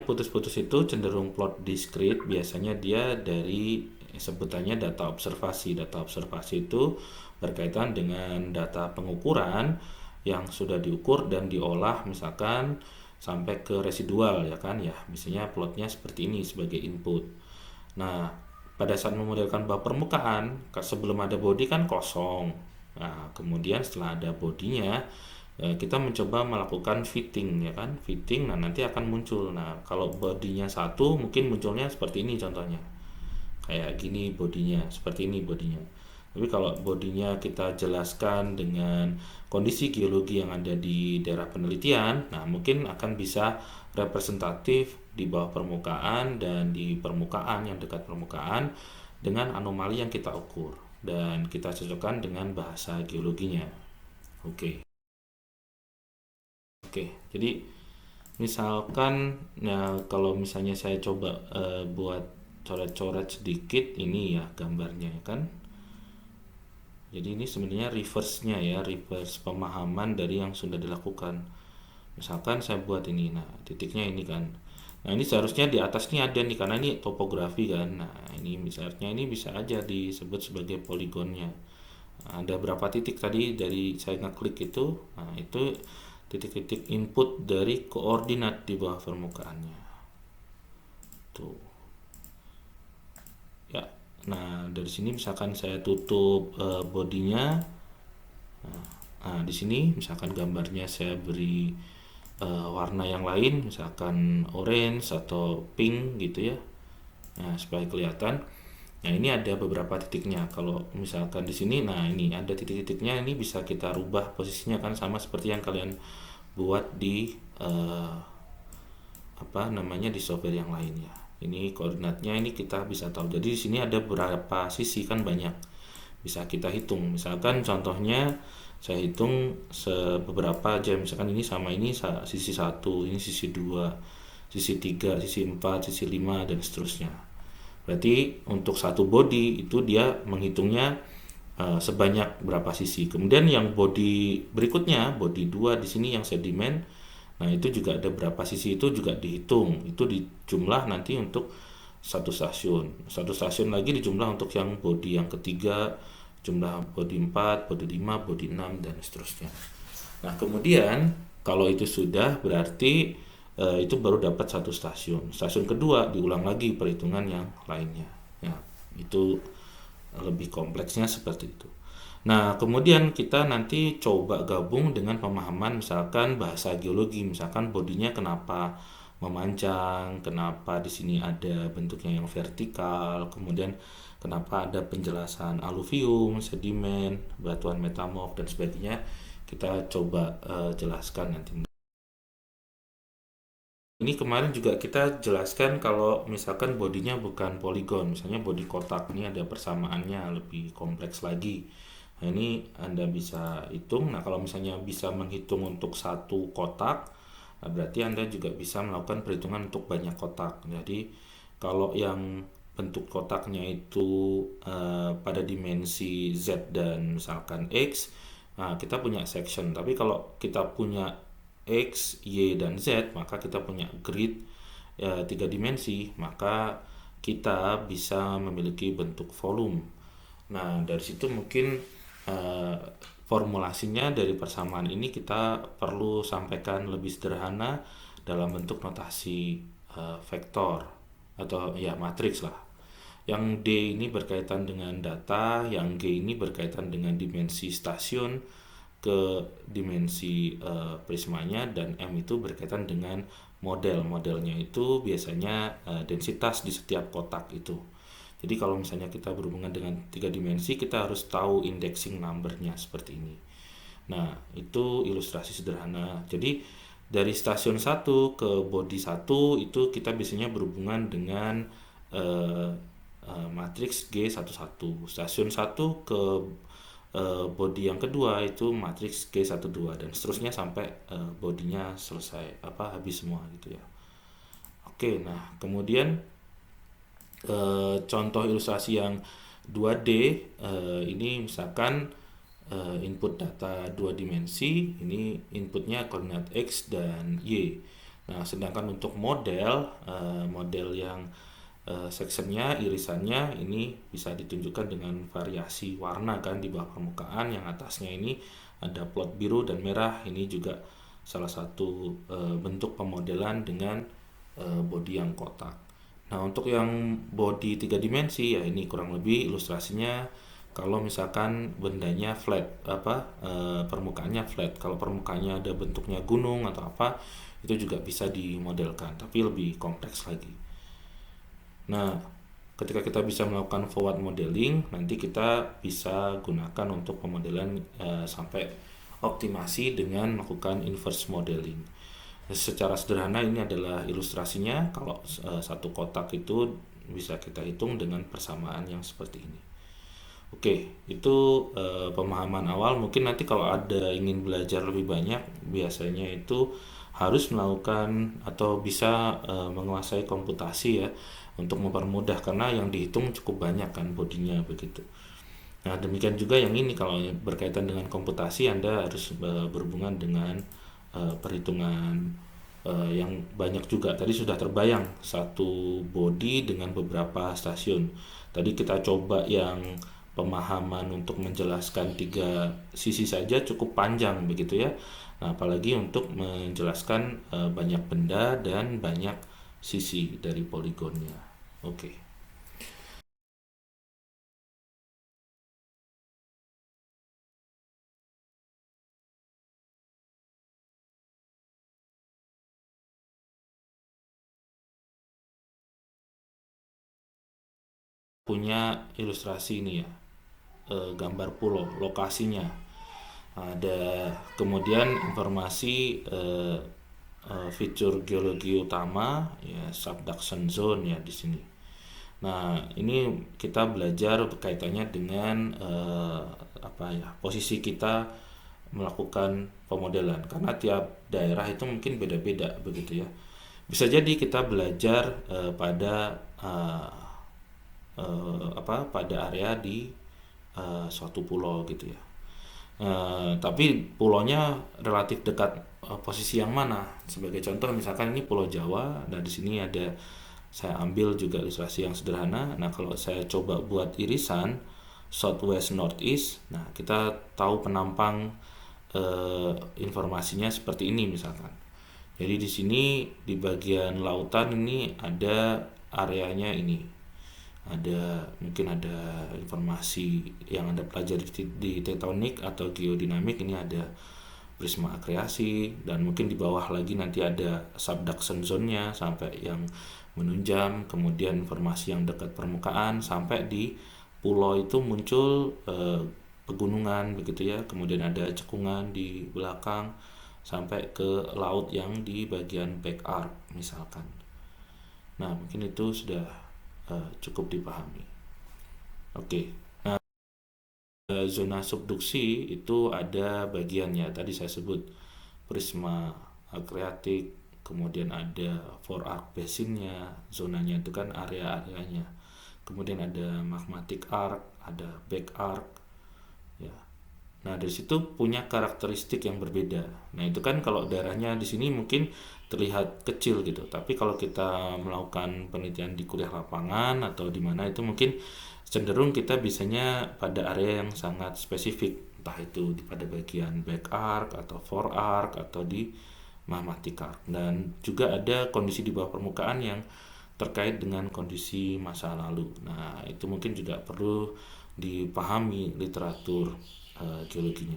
putus-putus itu cenderung plot discrete, biasanya dia dari sebutannya data observasi. Data observasi itu berkaitan dengan data pengukuran yang sudah diukur dan diolah misalkan sampai ke residual ya kan ya. Misalnya plotnya seperti ini sebagai input. Nah, pada saat memodelkan bawah permukaan, sebelum ada body kan kosong. Nah, kemudian setelah ada bodinya, kita mencoba melakukan fitting ya kan, fitting. Nah, nanti akan muncul. Nah, kalau bodinya satu, mungkin munculnya seperti ini contohnya, kayak gini bodinya, seperti ini bodinya. Tapi kalau bodinya kita jelaskan dengan kondisi geologi yang ada di daerah penelitian, nah mungkin akan bisa representatif di bawah permukaan dan di permukaan yang dekat permukaan dengan anomali yang kita ukur dan kita cocokkan dengan bahasa geologinya. Oke. Oke, jadi misalkan ya kalau misalnya saya coba buat coret-coret sedikit ini ya gambarnya ya kan. Jadi ini sebenarnya reverse-nya ya, reverse pemahaman dari yang sudah dilakukan. Misalkan saya buat ini, nah titiknya ini kan. Nah ini seharusnya di atas ini ada nih karena ini topografi kan. Nah ini misalnya ini bisa aja disebut sebagai poligonnya. Nah, ada berapa titik tadi dari saya ngeklik itu? Nah itu titik-titik input dari koordinat di bawah permukaannya. Tuh. Ya. Nah, dari sini misalkan saya tutup bodinya. Nah, di sini misalkan gambarnya saya beri warna yang lain, misalkan orange atau pink gitu ya. Nah, supaya kelihatan. Nah, ini ada beberapa titiknya. Kalau misalkan di sini, nah ini ada titik-titiknya, ini bisa kita rubah posisinya kan sama seperti yang kalian buat di apa namanya di software yang lainnya. Ini koordinatnya ini kita bisa tahu. Jadi di sini ada berapa sisi kan banyak. Bisa kita hitung. Misalkan contohnya saya hitung beberapa aja. Misalkan ini sama ini sisi 1, ini sisi 2, sisi 3, sisi 4, sisi 5 dan seterusnya. Berarti untuk satu body itu dia menghitungnya sebanyak berapa sisi. Kemudian yang body berikutnya, body 2 di sini yang sedimen. Nah, itu juga ada berapa sisi itu juga dihitung. Itu dijumlah nanti untuk satu stasiun. Satu stasiun lagi dijumlah untuk yang body yang ketiga, jumlah body 4, body 5, body 6 dan seterusnya. Nah, kemudian kalau itu sudah berarti itu baru dapat satu stasiun. Stasiun kedua diulang lagi perhitungan yang lainnya. Ya, itu lebih kompleksnya seperti itu. Nah, kemudian kita nanti coba gabung dengan pemahaman misalkan bahasa geologi, misalkan bodinya kenapa memanjang, kenapa di sini ada bentuknya yang vertikal, kemudian kenapa ada penjelasan aluvium, sedimen, batuan metamorf dan sebagainya. Kita coba jelaskan nanti. Ini kemarin juga kita jelaskan kalau misalkan bodinya bukan poligon, misalnya bodi kotak, ini ada persamaannya lebih kompleks lagi. Nah, ini Anda bisa hitung. Nah, kalau misalnya bisa menghitung untuk satu kotak, nah berarti Anda juga bisa melakukan perhitungan untuk banyak kotak. Jadi, kalau yang bentuk kotaknya itu pada dimensi Z dan misalkan X, nah kita punya section. Tapi kalau kita punya X, Y, dan Z, maka kita punya grid ya, 3 dimensi, maka kita bisa memiliki bentuk volume. Nah, dari situ mungkin eh, formulasinya dari persamaan ini kita perlu sampaikan lebih sederhana dalam bentuk notasi vektor atau ya matriks lah. Yang D ini berkaitan dengan data, yang G ini berkaitan dengan dimensi stasiun, ke dimensi prismanya, dan M itu berkaitan dengan model. Modelnya itu biasanya densitas di setiap kotak itu. Jadi kalau misalnya kita berhubungan dengan 3 dimensi, kita harus tahu indexing numbernya seperti ini. Nah, itu ilustrasi sederhana. Jadi dari stasiun 1 ke body 1 itu kita biasanya berhubungan dengan eh, matriks G11. Stasiun 1 ke body yang kedua itu matriks G12 dan seterusnya sampai bodinya selesai habis semua gitu ya. Oke, nah kemudian contoh ilustrasi yang 2D ini misalkan input data 2 dimensi, ini inputnya koordinat X dan Y. Nah, sedangkan untuk model, model yang sectionnya, irisannya ini bisa ditunjukkan dengan variasi warna kan di bawah permukaan. Yang atasnya ini ada plot biru dan merah. Ini juga salah satu bentuk pemodelan dengan body yang kotak. Nah, untuk yang body tiga dimensi ya ini kurang lebih ilustrasinya kalau misalkan bendanya flat, permukaannya flat. Kalau permukaannya ada bentuknya gunung atau apa, itu juga bisa dimodelkan, tapi lebih kompleks lagi. Nah, ketika kita bisa melakukan forward modeling, nanti kita bisa gunakan untuk pemodelan sampai optimasi dengan melakukan inverse modeling. Secara sederhana ini adalah ilustrasinya. Kalau satu kotak itu bisa kita hitung dengan persamaan yang seperti ini. Oke, itu pemahaman awal. Mungkin nanti kalau ada ingin belajar lebih banyak, biasanya itu harus melakukan atau bisa menguasai komputasi ya untuk mempermudah karena yang dihitung cukup banyak kan bodinya begitu. Nah, demikian juga yang ini kalau berkaitan dengan komputasi Anda harus berhubungan dengan perhitungan yang banyak juga. Tadi sudah terbayang satu body dengan beberapa stasiun. Tadi kita coba yang pemahaman untuk menjelaskan tiga sisi saja cukup panjang begitu ya. Nah, apalagi untuk menjelaskan banyak benda dan banyak sisi dari poligonnya. Oke. Punya ilustrasi ini ya, gambar pulau, lokasinya. Ada kemudian informasi fitur geologi utama ya subduction zone ya di sini. Nah, ini kita belajar kaitannya dengan apa ya, posisi kita melakukan pemodelan karena tiap daerah itu mungkin beda-beda begitu ya. Bisa jadi kita belajar pada pada area di suatu pulau gitu ya. Tapi pulaunya relatif dekat posisi yang mana? Sebagai contoh misalkan ini Pulau Jawa, dan di sini ada saya ambil juga ilustrasi yang sederhana. Nah, kalau saya coba buat irisan southwest northeast, nah kita tahu penampang informasinya seperti ini misalkan. Jadi di sini di bagian lautan ini ada areanya ini, mungkin ada informasi yang Anda pelajari di tektonik atau geodinamik. Ini ada prisma akreasi dan mungkin di bawah lagi nanti ada subduction zone-nya sampai yang menunjam, kemudian informasi yang dekat permukaan sampai di pulau itu muncul pegunungan begitu ya, kemudian ada cekungan di belakang sampai ke laut yang di bagian back arc misalkan. Nah, mungkin itu sudah cukup dipahami. Oke, zona subduksi itu ada bagiannya. Tadi saya sebut prisma akreatik, kemudian ada forearc basinnya, zonanya itu kan area-areanya. Kemudian ada magmatic arc, ada back arc, ya. Nah, dari situ punya karakteristik yang berbeda. Nah, itu kan kalau daerahnya di sini mungkin terlihat kecil gitu. Tapi kalau kita melakukan penelitian di kuliah lapangan atau di mana itu mungkin cenderung kita bisanya pada area yang sangat spesifik. Entah itu pada bagian back arc atau fore arc atau di magmatic arc. Dan juga ada kondisi di bawah permukaan yang terkait dengan kondisi masa lalu. Nah, itu mungkin juga perlu dipahami literatur geologinya.